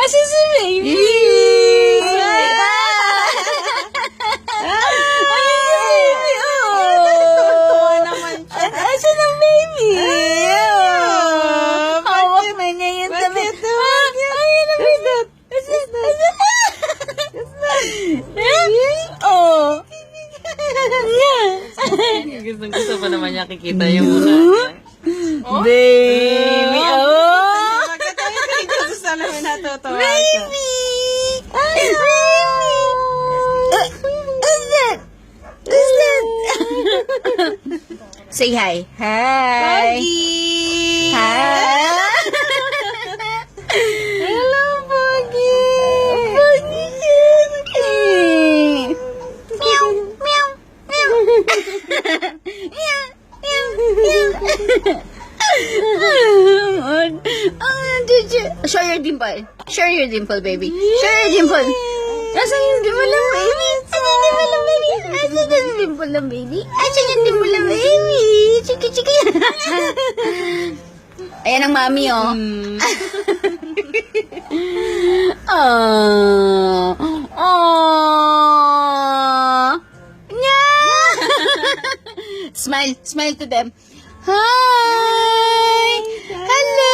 Asa si baby? Tuwa naman siya. Asa na baby? Hawak na niya yung tabi. Ayun na baby. Oh. Gusto pa naman niya kikita yung muna. Baby. Oh. Bakit tayo gusto namin natutuwa ka? Baby. Baby. Who's that? Who's that? Say hi. Hi. Pogi! Hi. Hello, Pogi. Pogi. Meow, meow, meow. Meow, meow, meow. Show your dimple. Show your dimple, baby. Show your dimple. Asan yung dimple ng baby? Asan yung dimple ng baby? Asan yung dimple ng baby? Asan yung dimple ng baby? Chiki, chiki. Ayan ang mami, oh. Oh. Oh. Nya. Smile. Smile to them. Hi. Hello.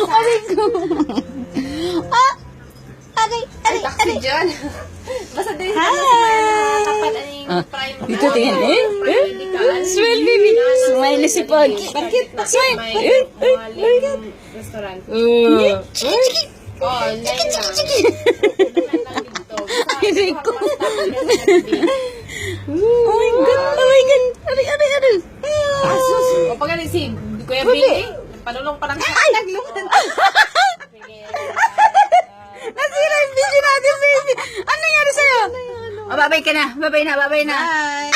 Aray ko. Ah. Aray. Aray. Aray. John. Basta din Hi. tapat ang prime. Dito tingin. Smile, baby. Smile na si Pogi. Bakit? Smile. Restaurant. Chiki, chiki. Oh, Chiki, chiki, chiki. Aray ko. Oh my God. Oh my God. Aray, aray, aray. O pag si Kuya Billy, panulong pa lang siya. Ay! Naglungan. Nasira yung video natin, baby. Ano nangyari sa'yo? Oh, babay ka na. Babay na, babay na. Bye!